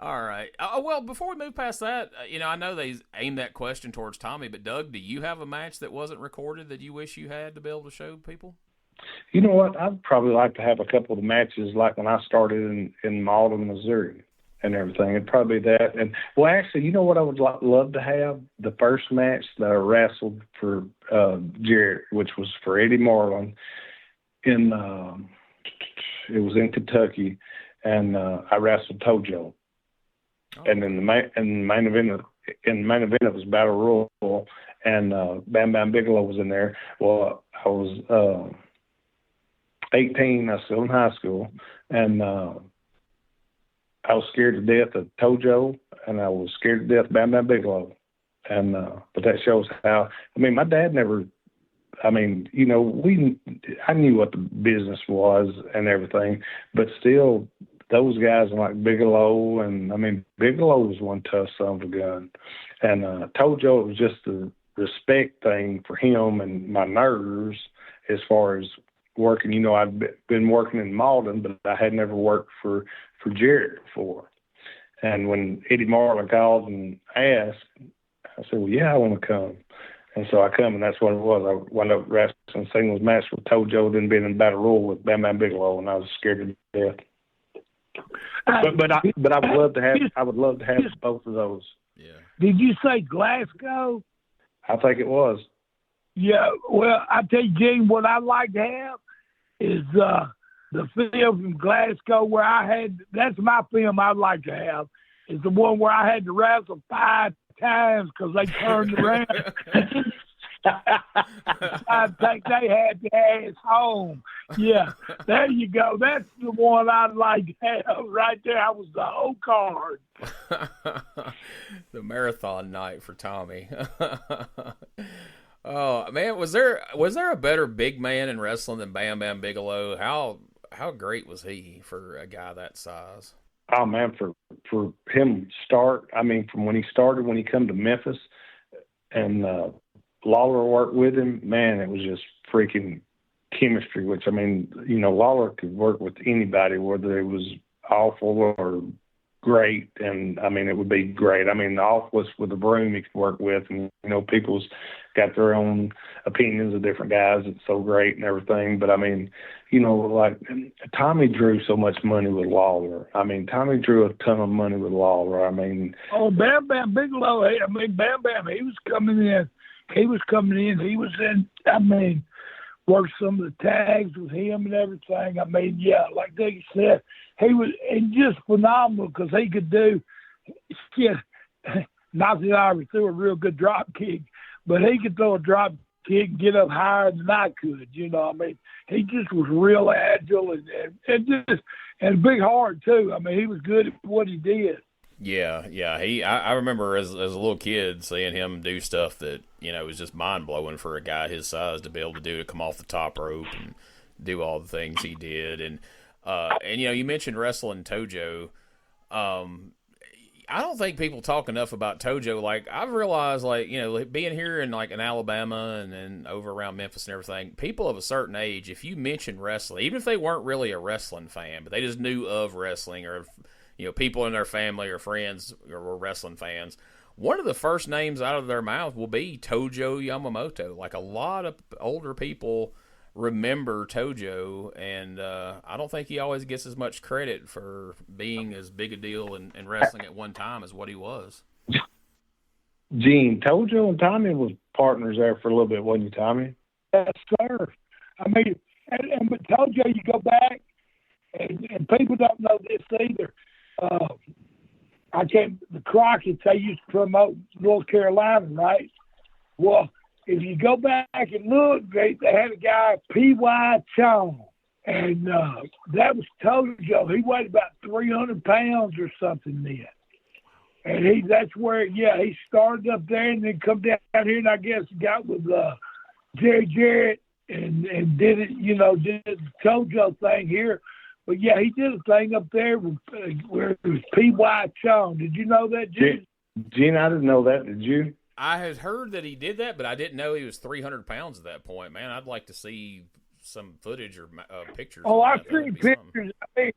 All right. Well, before we move past that, I know they aimed that question towards Tommy, but Doug, do you have a match that wasn't recorded that you wish you had to be able to show people? You know what? I'd probably like to have a couple of matches like when I started in Malden, Missouri and everything. It'd probably be that. And, well, actually, you know what I would love to have? The first match that I wrestled for Jarrett, which was for Eddie Marlin it was in Kentucky, and I wrestled Tojo. Oh. And in the main event it was Battle Royal, and Bam Bigelow was in there. Well, I was 18. I was still in high school, and I was scared to death of Tojo, and I was scared to death of Bam Bigelow. And but that shows how. I mean, my dad never. I mean, I knew what the business was and everything, but still, those guys like Bigelow, and I mean, Bigelow was one tough son of a gun. And Tojo, it was just the respect thing for him and my nerves as far as working. I'd been working in Malden, but I had never worked for Jarrett before. And when Eddie Marlin called and asked, I said, well, yeah, I want to come. And so I come, and that's what it was. I wound up wrestling singles match with Tojo, then being in Battle Royal with Bam Bigelow, and I was scared to death. But I would love to have both of those. Yeah. Did you say Glasgow? I think it was. Yeah. Well, I tell you, Gene, what I'd like to have is the film from Glasgow where that's my film I'd like to have, is the one where I had to wrestle 5 times because they turned around. I think they had the ass home. Yeah, there you go. That's the one I'd like to have right there. I was the whole card. The marathon night for Tommy. Oh man, was there a better big man in wrestling than Bam Bigelow? How great was he for a guy that size? Oh man, for him start, I mean, from when he started, when he come to Memphis, and Lawler worked with him, man, it was just freaking chemistry. Which, I mean, you know, Lawler could work with anybody, whether it was awful or great, and I mean, it would be great. I mean, the awfulest with the broom he could work with, and you know, people's got their own opinions of different guys. It's so great and everything, but I mean, you know, like Tommy drew so much money with Lawler. I mean, Tommy drew a ton of money with Lawler. I mean, Bam Bigelow. I mean, Bam. He was coming in. He was in. I mean, worked some of the tags with him and everything. I mean, yeah, like they said, he was just phenomenal because he could do shit. Not that I ever threw a real good drop kick, but he could throw a drop kick and get up higher than I could. You know, I mean, he just was real agile and big heart too. I mean, he was good at what he did. Yeah. I remember as a little kid seeing him do stuff that, you know, was just mind blowing for a guy his size to be able to do, to come off the top rope and do all the things he did. And you know, you mentioned wrestling Tojo. I don't think people talk enough about Tojo. Like, I've realized, like, you know, being here in Alabama and then over around Memphis and everything, people of a certain age, if you mention wrestling, even if they weren't really a wrestling fan, but they just knew of wrestling, or, you know, people in their family or friends were wrestling fans, one of the first names out of their mouth will be Tojo Yamamoto. Like, a lot of older people remember Tojo, and I don't think he always gets as much credit for being as big a deal in wrestling at one time as what he was. Gene, Tojo and Tommy was partners there for a little bit, wasn't you, Tommy? Yes, sir. I mean, and with Tojo, you go back, and people don't know this either. The Crockett's, they used to promote North Carolina, right? Well, if you go back and look, they had a guy, P.Y. Chong, and that was Tojo. He weighed about 300 pounds or something then. And that's where, he started up there and then come down here, and I guess got with Jerry Jarrett and did it, you know, did the Tojo thing here. But, yeah, he did a thing up there where it was P.Y. Chong. Did you know that, Gene? Gene, I didn't know that. Did you? I had heard that he did that, but I didn't know he was 300 pounds at that point. Man, I'd like to see some footage or pictures. Oh, I've seen pictures. I mean,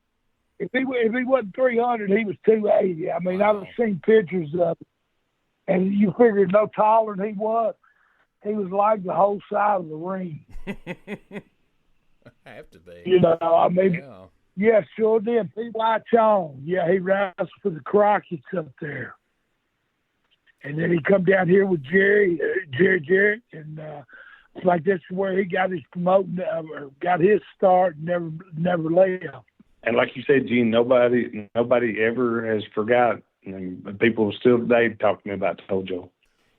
if he wasn't 300, he was 280. I mean, wow. I've seen pictures of it. And you figure no taller than he was like the whole side of the ring. Have to be. You know, I mean, yeah, sure did. P.Y. Chong. Yeah, he wrestled for the Crockett's up there. And then he come down here with Jerry Jarrett, and it's like that's where he got his promoting, or got his start, and never left. And like you said, Gene, nobody ever has forgot. And people still today talk to me about Tojo.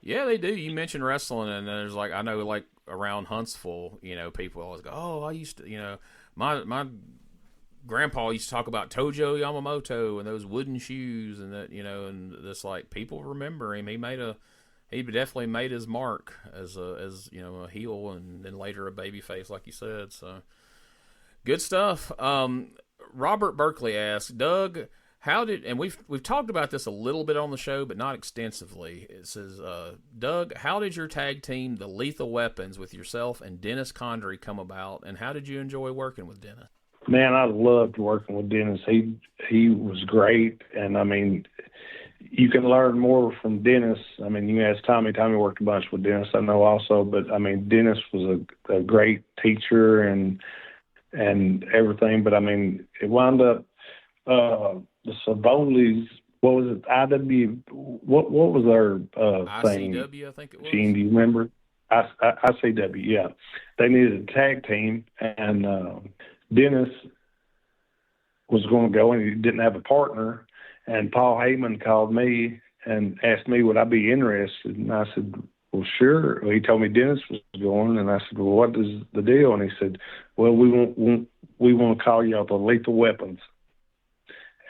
Yeah, they do. You mentioned wrestling, and there's I know around Huntsville, you know, people always go, "Oh, I used to," you know, my grandpa used to talk about Tojo Yamamoto and those wooden shoes, and that, you know, and this, people remember him. He definitely made his mark as you know, a heel, and then later a babyface, like you said. So good stuff. Robert Berkeley asks, Doug, and we've talked about this a little bit on the show, but not extensively. It says, Doug, how did your tag team, the Lethal Weapons, with yourself and Dennis Condrey come about, and how did you enjoy working with Dennis? Man, I loved working with Dennis. He was great, and I mean, you can learn more from Dennis. I mean, you ask Tommy. Tommy worked a bunch with Dennis, I know also, but I mean, Dennis was a great teacher and everything. But I mean, it wound up the Savolis. What was it? IW. What was their thing? ICW, I think it was. Gene, do you remember? ICW. Yeah, they needed a tag team, and Dennis was going to go, and he didn't have a partner. And Paul Heyman called me and asked me would I be interested. And I said, well, sure. Well, he told me Dennis was going, and I said, well, what is the deal? And he said, well, we want to call y'all the Lethal Weapons.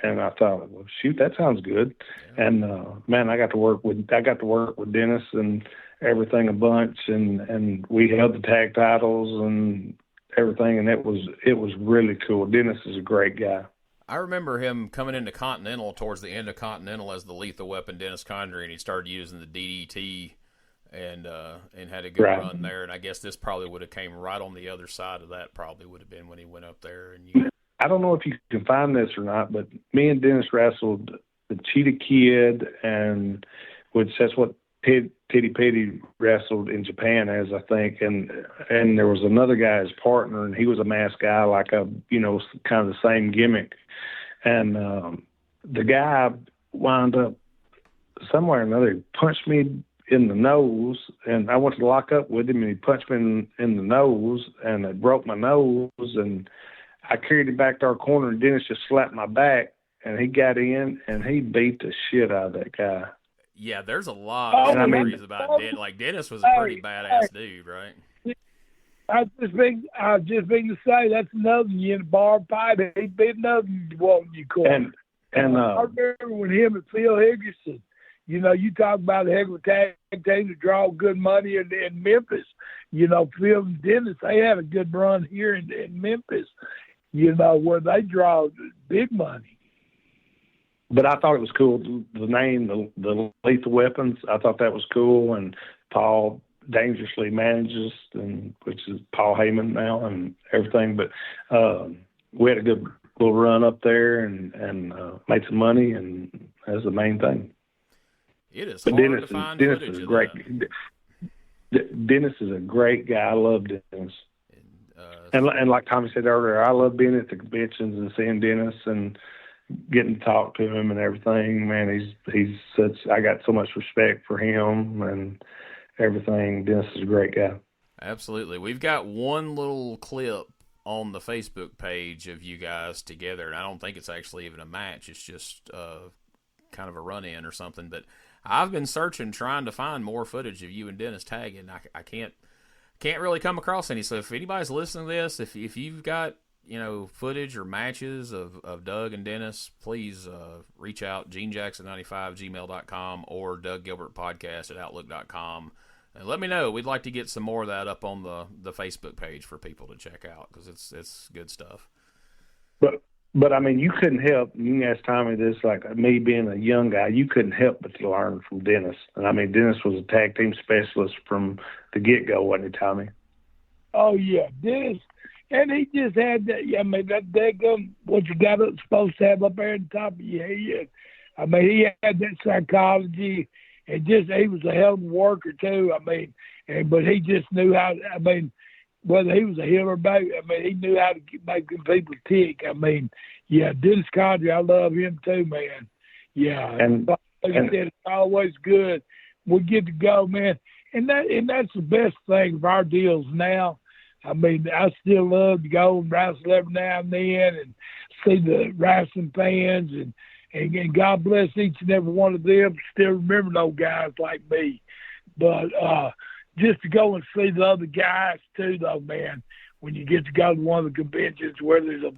And I thought, well, shoot, that sounds good. Yeah. And man, I got to work with Dennis and everything a bunch, and we held the tag titles and everything, and it was really cool. Dennis is a great guy. I remember him coming into Continental towards the end of Continental as the Lethal Weapon, Dennis Condrey, and he started using the DDT and had a good run there. And I guess this probably would have came right on the other side of that. Probably would have been when he went up there. And I don't know if you can find this or not, but me and Dennis wrestled the Cheetah Kid, and which that's what Titty Petty wrestled in Japan as, I think, and there was another guy as partner, and he was a masked guy, like a kind of the same gimmick, and the guy wound up somewhere or another, he punched me in the nose, and I went to lock up with him, and he punched me in the nose, and it broke my nose, and I carried him back to our corner, and Dennis just slapped my back, and he got in, and he beat the shit out of that guy. Yeah, there's a lot of stories about Dennis. Like, Dennis was a pretty badass dude, right? I just been to say that's another one in the bar fight. He'd be another one you call. And I remember when him and Phil Higginson, you talk about a heck of a tag team to draw good money in Memphis. Phil and Dennis, they had a good run here in Memphis, where they draw big money. But I thought it was cool, the name, the Lethal Weapons. I thought that was cool, and Paul Dangerously Manages, which is Paul Heyman now and everything. But we had a good little run up there and made some money, and that's the main thing. It is hard to find footage of that. Dennis is a great guy. I love Dennis. And like Tommy said earlier, I love being at the conventions and seeing Dennis and getting to talk to him and everything. Man, he's such. I got so much respect for him and everything. Dennis is a great guy. Absolutely. We've got one little clip on the Facebook page of you guys together, and I don't think it's actually even a match. It's just kind of a run-in or something. But I've been searching, trying to find more footage of you and Dennis tagging. I can't really come across any. So if anybody's listening to this, if you've got footage or matches of Doug and Dennis, please reach out, genejackson95@gmail.com or douggilbertpodcast@outlook.com, and let me know. We'd like to get some more of that up on the Facebook page for people to check out, because it's good stuff. But I mean, you couldn't help. You can ask Tommy this, like me being a young guy, you couldn't help but to learn from Dennis. And I mean, Dennis was a tag team specialist from the get-go, wasn't he, Tommy? Oh yeah, Dennis. And he just had that, that daggum, what you got supposed to have up there at the top of your head. I mean, he had that psychology, and he was a hell of a worker, too. But he just knew how, whether he was a heel or baby, he knew how to make people tick. Dennis Condrey, I love him, too, man. Yeah. And like I said, it's always good. We get to go, man. And that's the best thing of our deals now. I still love to go and wrestle every now and then and see the wrestling fans, and God bless each and every one of them. Still remember those guys like me. But just to go and see the other guys too, though, man, when you get to go to one of the conventions where there's a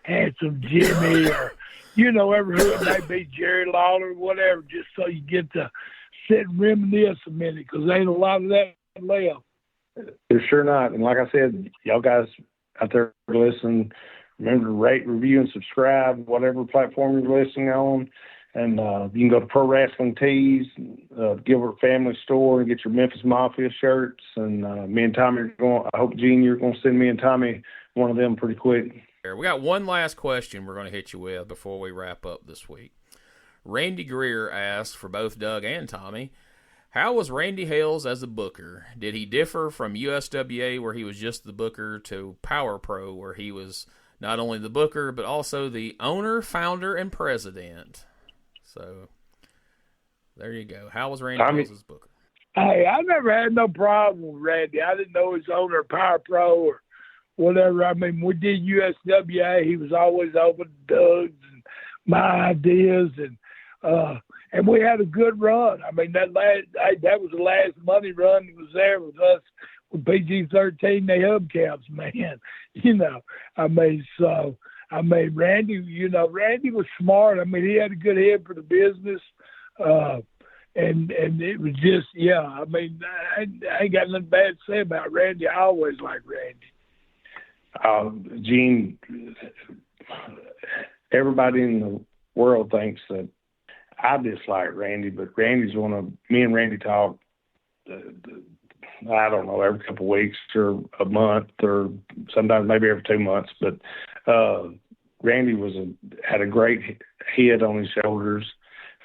handsome Jimmy or, ever who it may be, Jerry Lawler or whatever, just so you get to sit and reminisce a minute, because there ain't a lot of that left. They're sure not. And like I said, y'all guys out there listening, remember to rate, review, and subscribe, whatever platform you're listening on. And you can go to Pro Wrestling Tees, Gilbert Family Store, and get your Memphis Mafia shirts. And me and Tommy are going, I hope, Gene, you're going to send me and Tommy one of them pretty quick. We got one last question we're going to hit you with before we wrap up this week. Randy Greer asked for both Doug and Tommy, how was Randy Hales as a booker? Did he differ from USWA, where he was just the booker, to Power Pro, where he was not only the booker, but also the owner, founder, and president? So, there you go. How was Randy Hales as booker? Hey, I never had no problem with Randy. I didn't know he was owner of Power Pro or whatever. We did USWA. He was always open to Doug's and my ideas, and and we had a good run. I mean, that was the last money run that was there with us with PG-13, they hubcaps, man. Randy was smart. I mean, he had a good head for the business. And it was just, I mean, I ain't got nothing bad to say about Randy. I always liked Randy. Gene, everybody in the world thinks that I dislike Randy, but Randy's me and Randy talk, I don't know, every couple of weeks or a month or sometimes maybe every 2 months. But Randy had a great head on his shoulders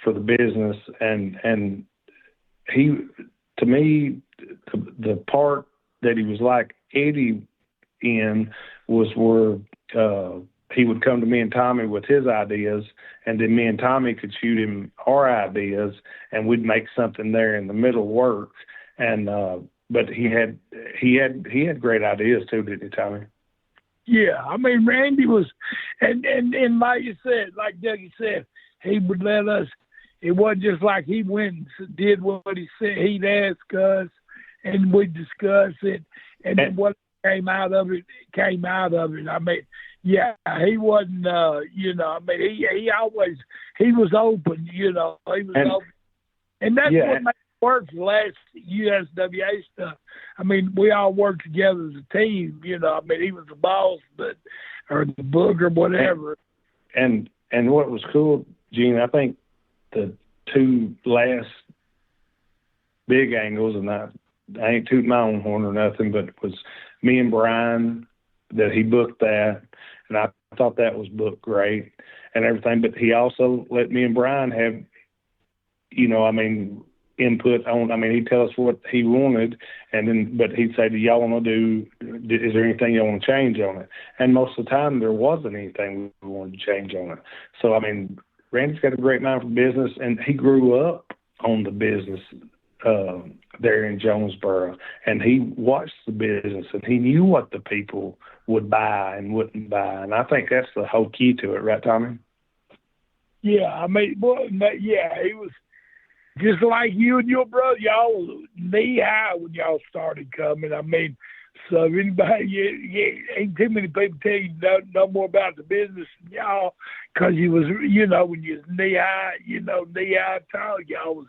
for the business, and he, to me, the part that he was like Eddie in was where he would come to me and Tommy with his ideas, and then me and Tommy could shoot him our ideas, and we'd make something there in the middle work. And but he had great ideas too, didn't he, Tommy? Yeah, I mean, Randy was, and like you said, like Dougie said, he would let us. It wasn't just like he went and did what he said. He'd ask us, and we'd discuss it, and then what came out of it came out of it. I mean, yeah, he wasn't, I mean, he always, he was open, he was open. And that's what made it work for the last USWA stuff. I mean, we all worked together as a team, I mean, he was the boss, or the book or whatever. And what was cool, Gene, I think the two last big angles, and I ain't tooting my own horn or nothing, but it was me and Brian that he booked that, and I thought that was booked great and everything. But he also let me and Brian have, input on. I mean, he'd tell us what he wanted, but he'd say, "Do y'all want to do? Is there anything y'all want to change on it?" And most of the time, there wasn't anything we wanted to change on it. So, I mean, Randy's got a great mind for business, and he grew up on the business there in Jonesboro, and he watched the business, and he knew what the people would buy and wouldn't buy, and I think that's the whole key to it, right, Tommy? Yeah, I mean, he was just like you and your brother. Y'all was knee high when y'all started coming. I mean, so if anybody, ain't too many people tell you no more about the business than y'all, because you was, when you was knee high, knee high tall, y'all was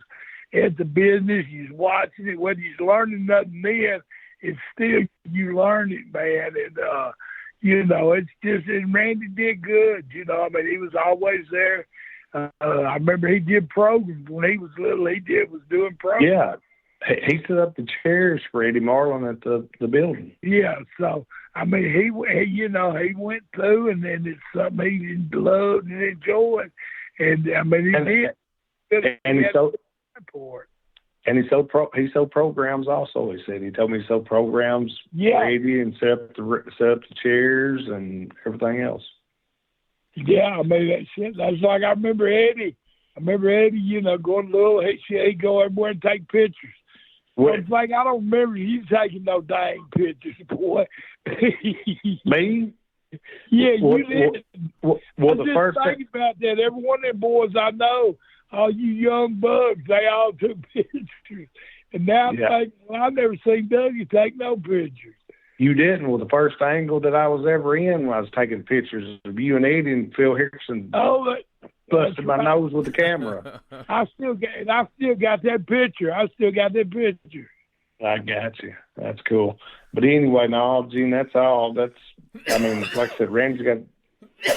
at the business, you was watching it, whether you was learning nothing then, it's still, you learn it, man. And, it's just, and Randy did good, I mean, he was always there. I remember he did programs when he was little. Was doing programs. Yeah, he set up the chairs for Eddie Marlin at the building. Yeah, so I mean, he went through, and then it's something he loved and enjoyed, and I mean, he did. And he sold programs also. He said he told me he sold programs for Eddie and set up the chairs and everything else. Yeah, I mean, that's like I remember Eddie. Going a little, he'd go everywhere and take pictures. It's like, I don't remember you taking no dang pictures, boy. Me? Yeah, you did. Well, the first thing about that, every one of them boys I know, all you young bugs, they all took pictures. And now I'm thinking, I've never seen Dougie take no pictures. You didn't. Well, the first angle that I was ever in when I was taking pictures of you and Eddie and Phil Hickson busted my nose with the camera. I still got that picture. I got you. That's cool. But anyway, no, Gene, that's all. Like I said, Randy's got a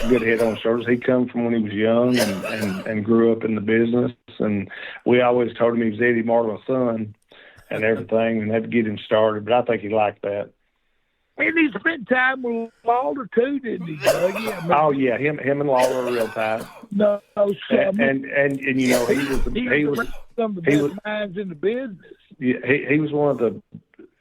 good head on his shoulders. He come from when he was young and grew up in the business. And we always told him he was Eddie Marlin's son and everything, and had to get him started. But I think he liked that. And he spent time with Lawler too, didn't he, Dougie? Him and Lawler are real tight. No, and he was some of the best minds in the business. Yeah, he was one of the,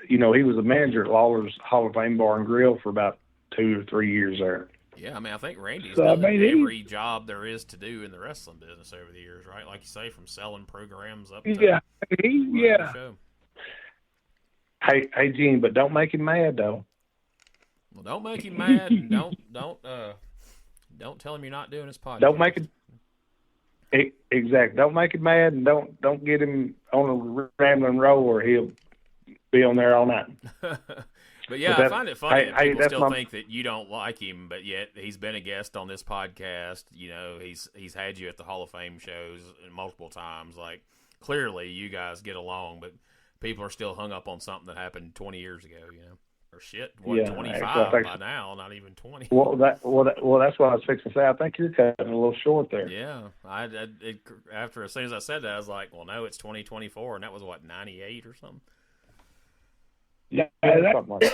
he was a manager at Lawler's Hall of Fame Bar and Grill for about 2 or 3 years there. Yeah, I mean, I think Randy's done every job there is to do in the wrestling business over the years, right? Like you say, from selling programs up to the show. Hey, Gene, but don't make him mad though. Well, don't make him mad, and don't tell him you're not doing his podcast. Don't make it. Exactly. Don't make him mad, and don't get him on a rambling roll, or he'll be on there all night. But yeah, I find it funny that people still think that you don't like him, but yet he's been a guest on this podcast. You know, he's had you at the Hall of Fame shows multiple times. Like, clearly you guys get along, but people are still hung up on something that happened 20 years ago, you know. Or shit, 25 by now, not even 20. Well, that's what I was fixing to say. I think you're cutting a little short there. Yeah, as soon as I said that, I was like, well, no, it's 2024, and that was, 98 or something? Yeah, something like that.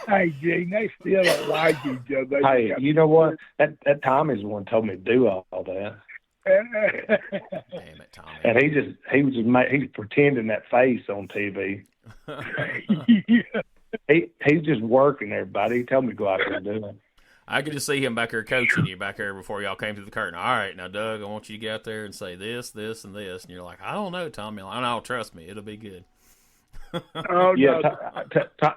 Hey, Gene, they still don't like each other. Hey, you know what? That Tommy's the one told me to do all that. Damn it, Tommy. And he's pretending that face on TV. He's just working everybody. He told me to go out there and do it. I could just see him back there coaching you back there before y'all came through the curtain. All right, now, Doug, I want you to get out there and say this, this, and this. And you're like, I don't know, Tommy. Like, no, trust me. It'll be good. Oh, yeah, no.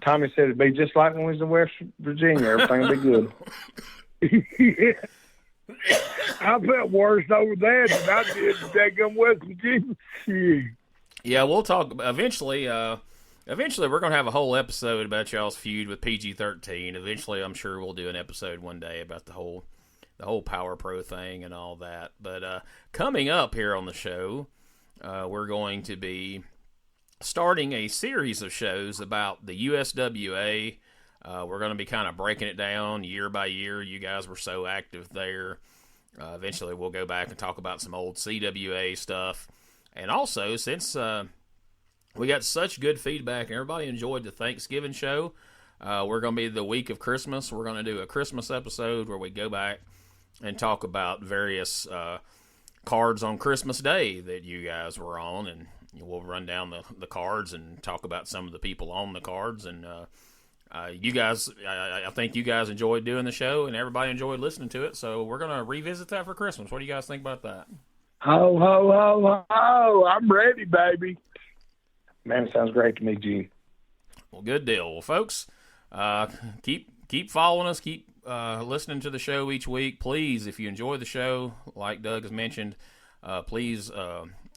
Tommy said it'd be just like when we was in West Virginia. Everything will be good. I felt worse over there than I did in West Virginia. Yeah, we'll talk eventually. Eventually, we're going to have a whole episode about y'all's feud with PG-13. Eventually, I'm sure we'll do an episode one day about the whole Power Pro thing and all that. But coming up here on the show, we're going to be starting a series of shows about the USWA. We're going to be kind of breaking it down year by year. You guys were so active there. Eventually, we'll go back and talk about some old CWA stuff. And also, since we got such good feedback and everybody enjoyed the Thanksgiving show, we're going to be the week of Christmas. We're going to do a Christmas episode where we go back and talk about various cards on Christmas Day that you guys were on, and we'll run down the cards and talk about some of the people on the cards. And you guys, I think you guys enjoyed doing the show, and everybody enjoyed listening to it. So we're going to revisit that for Christmas. What do you guys think about that? Ho, ho, ho, ho. I'm ready, baby. Man, it sounds great to me, Gene. Well, good deal. Well, folks, keep following us. Keep listening to the show each week. Please, if you enjoy the show, like Doug has mentioned, please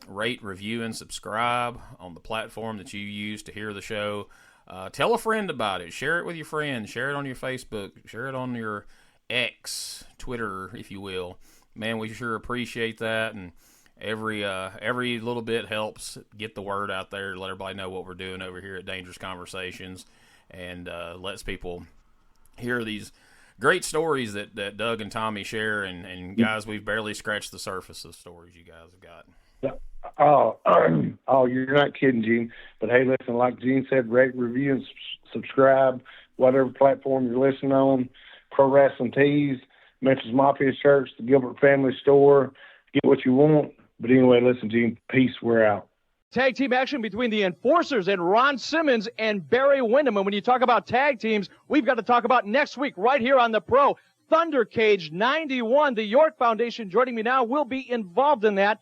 rate, review, and subscribe on the platform that you use to hear the show. Tell a friend about it. Share it with your friends. Share it on your Facebook. Share it on your X, Twitter, if you will. Man, we sure appreciate that, and every little bit helps get the word out there, let everybody know what we're doing over here at Dangerous Conversations, and lets people hear these great stories that Doug and Tommy share, and guys, we've barely scratched the surface of stories you guys have got. Oh, you're not kidding, Gene. But hey, listen, like Gene said, rate, review, and subscribe, whatever platform you're listening on. Pro Wrestling Tees, Memphis Mafia Shirts, the Gilbert Family Store. Get what you want. But anyway, listen, Gene, peace, we're out. Tag team action between the Enforcers and Ron Simmons and Barry Windham. And when you talk about tag teams, we've got to talk about next week right here on the Pro. Thunder Cage 91, the York Foundation joining me now, will be involved in that.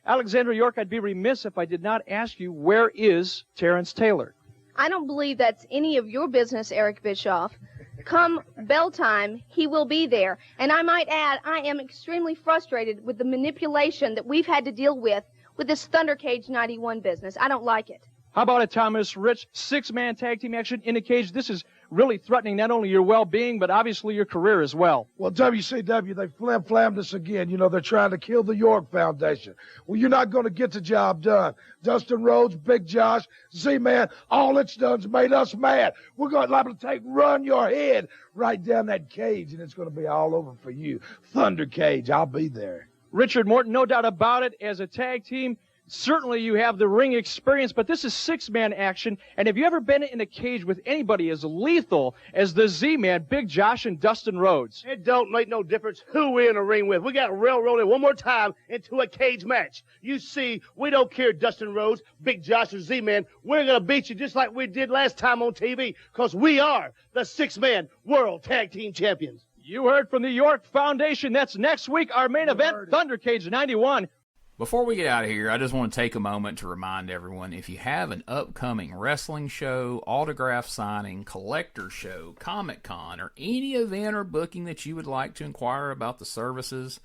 Alexandra York, I'd be remiss if I did not ask you, where is Terrence Taylor? I don't believe that's any of your business, Eric Bischoff. Come bell time, he will be there. And I might add, I am extremely frustrated with the manipulation that we've had to deal with this Thunder Cage 91 business. I don't like it. How about it, Thomas Rich? 6-man tag team action in a cage. This is really threatening not only your well-being, but obviously your career as well. Well, WCW, they flammed us again. You know, they're trying to kill the York Foundation. Well, you're not going to get the job done. Dustin Rhodes, Big Josh, Z-Man, all it's done's made us mad. We're going to run your head right down that cage, and it's going to be all over for you. Thunder Cage, I'll be there. Richard Morton, no doubt about it, as a tag team, certainly you have the ring experience, but this is 6-man action. And have you ever been in a cage with anybody as lethal as the Z-Man, Big Josh, and Dustin Rhodes? It don't make no difference who we're in a ring with. We got railroaded one more time into a cage match. You see, we don't care, Dustin Rhodes, Big Josh, or Z-Man. We're going to beat you just like we did last time on TV, because we are the 6-man World Tag Team Champions. You heard from the York Foundation. That's next week, our main event, Thunder Cage 91. Before we get out of here, I just want to take a moment to remind everyone, if you have an upcoming wrestling show, autograph signing, collector show, Comic-Con, or any event or booking that you would like to inquire about the services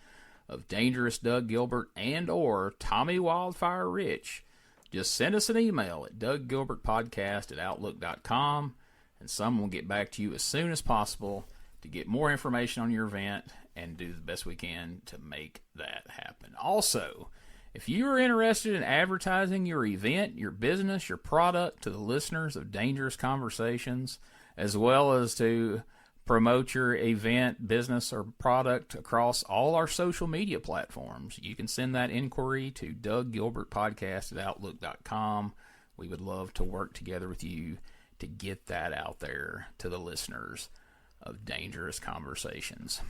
of Dangerous Doug Gilbert and or Tommy Wildfire Rich, just send us an email at douggilbertpodcast@outlook.com, and someone will get back to you as soon as possible to get more information on your event and do the best we can to make that happen. Also, if you are interested in advertising your event, your business, your product to the listeners of Dangerous Conversations, as well as to promote your event, business, or product across all our social media platforms, you can send that inquiry to douggilbertpodcast@outlook.com. We would love to work together with you to get that out there to the listeners of Dangerous Conversations.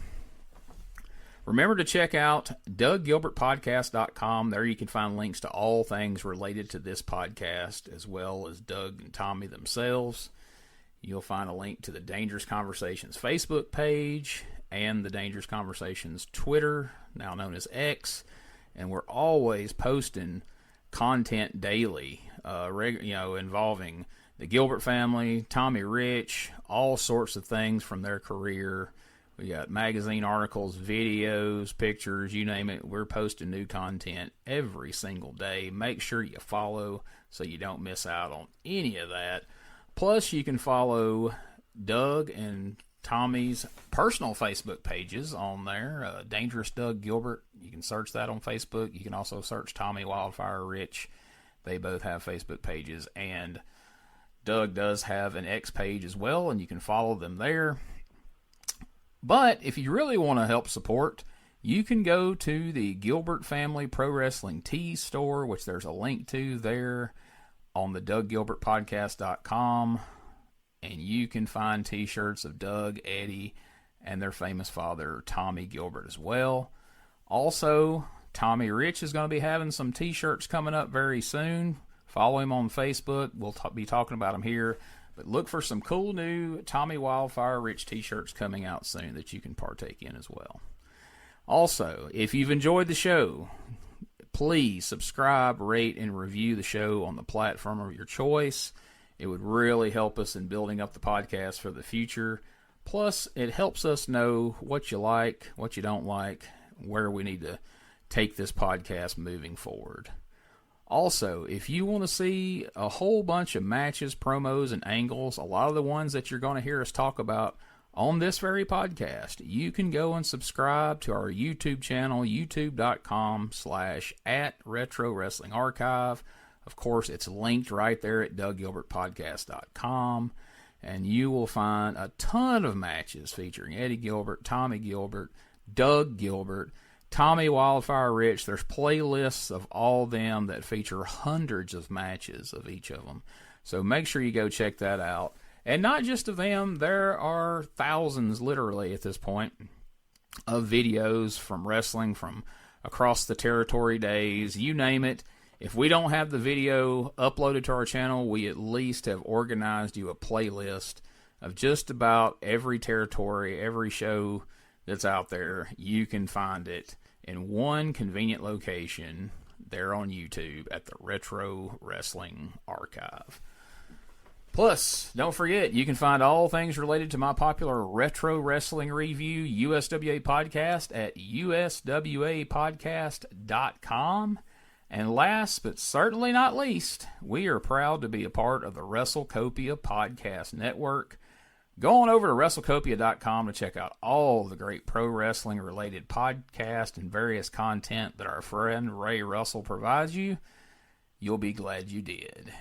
Remember to check out douggilbertpodcast.com. There you can find links to all things related to this podcast, as well as Doug and Tommy themselves. You'll find a link to the Dangerous Conversations Facebook page and the Dangerous Conversations Twitter, now known as X. And we're always posting content daily, involving the Gilbert family, Tommy Rich, all sorts of things from their career. We got magazine articles, videos, pictures, you name it. We're posting new content every single day. Make sure you follow so you don't miss out on any of that. Plus, you can follow Doug and Tommy's personal Facebook pages on there. Dangerous Doug Gilbert. You can search that on Facebook. You can also search Tommy Wildfire Rich. They both have Facebook pages. And Doug does have an X page as well, and you can follow them there. But if you really want to help support, you can go to the Gilbert Family Pro Wrestling Tees store, which there's a link to there on the douggilbertpodcast.com, and you can find t-shirts of Doug, Eddie, and their famous father, Tommy Gilbert, as well. Also, Tommy Rich is going to be having some t-shirts coming up very soon. Follow him on Facebook. We'll be talking about him here. But look for some cool new Tommy Wildfire Rich t-shirts coming out soon that you can partake in as well. Also, if you've enjoyed the show, please subscribe, rate, and review the show on the platform of your choice. It would really help us in building up the podcast for the future. Plus, it helps us know what you like, what you don't like, where we need to take this podcast moving forward. Also, if you want to see a whole bunch of matches, promos, and angles, a lot of the ones that you're going to hear us talk about on this very podcast, you can go and subscribe to our YouTube channel, youtube.com/@RetroWrestlingArchive. Of course, it's linked right there at douggilbertpodcast.com, and you will find a ton of matches featuring Eddie Gilbert, Tommy Gilbert, Doug Gilbert, Tommy Wildfire Rich. There's playlists of all them that feature hundreds of matches of each of them. So make sure you go check that out. And not just of them, there are thousands, literally, at this point, of videos from wrestling from across the territory days, you name it. If we don't have the video uploaded to our channel, we at least have organized you a playlist of just about every territory, every show that's out there. You can find it in one convenient location there on YouTube at the Retro Wrestling Archive. Plus, don't forget, you can find all things related to my popular Retro Wrestling Review USWA podcast at uswapodcast.com. And last but certainly not least, we are proud to be a part of the WrestleCopia Podcast Network. Go on over to WrestleCopia.com to check out all the great pro wrestling related podcasts and various content that our friend Ray Russell provides you. You'll be glad you did.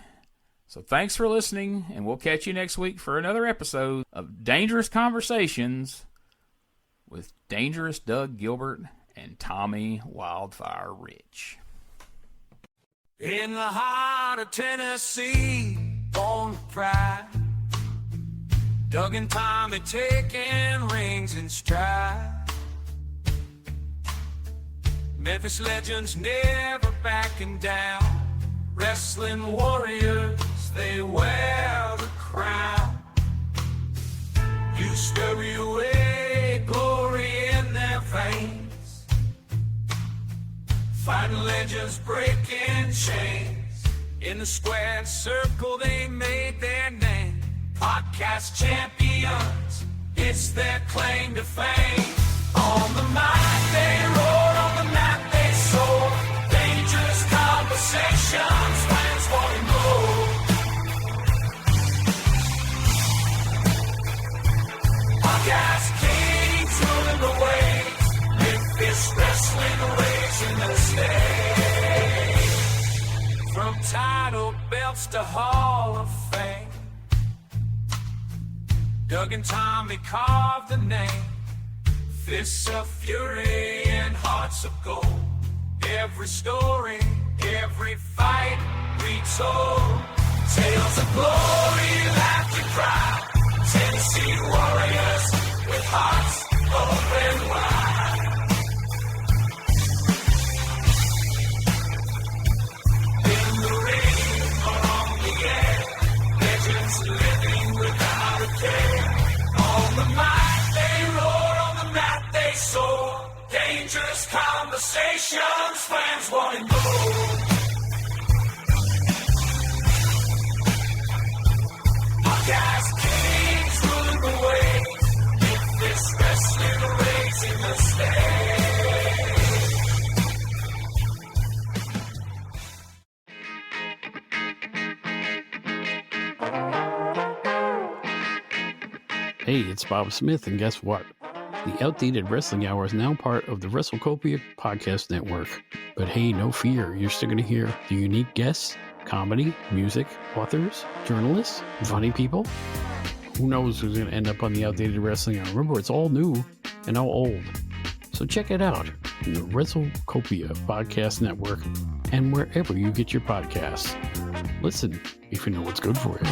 So thanks for listening, and we'll catch you next week for another episode of Dangerous Conversations with Dangerous Doug Gilbert and Tommy Wildfire Rich. In the heart of Tennessee, born with pride, Doug and Tommy taking rings in stride. Memphis legends never backing down. Wrestling warriors, they wear the crown. USWA glory in their veins. Fighting legends breaking chains. In the square circle they made their name. Podcast champions, it's their claim to fame. On the mic they roar on From title belts to Hall of Fame, Doug and Tommy carved the name. Fists of fury and hearts of gold. Every story, every fight we told. Tales of glory, laughter, cry. Tennessee warriors with hearts open wide. In the ring or on the air, legends living without a care. On the mic they roar, on the mat they soar. Dangerous conversations, fans wanting more. Podcast kings ruling the waves. If this wrestling raising the stage. Hey, it's Bob Smith, and guess what? The Outdated Wrestling Hour is now part of the WrestleCopia Podcast Network. But hey, no fear, you're still going to hear the unique guests, comedy, music, authors, journalists, funny people. Who knows who's going to end up on the Outdated Wrestling Hour? Remember, it's all new and all old. So check it out in the WrestleCopia Podcast Network and wherever you get your podcasts. Listen if you know what's good for you.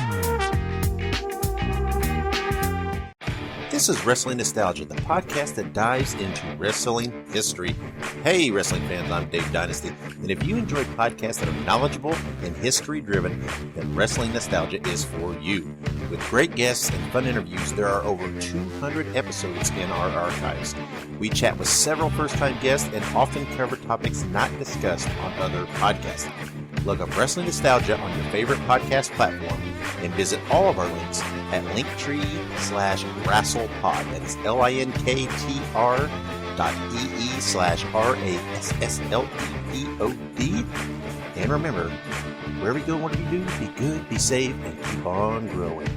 This is Wrestling Nostalgia, the podcast that dives into wrestling history. Hey, wrestling fans, I'm Dave Dynasty, and if you enjoy podcasts that are knowledgeable and history-driven, then Wrestling Nostalgia is for you. With great guests and fun interviews, there are over 200 episodes in our archives. We chat with several first-time guests and often cover topics not discussed on other podcasts. Look up Wrestling Nostalgia on your favorite podcast platform and visit all of our links at linktree/WrestlePod. That is linktr.ee/RASSLEPOD. And remember, wherever you go, whatever you do, be good, be safe, and keep on growing.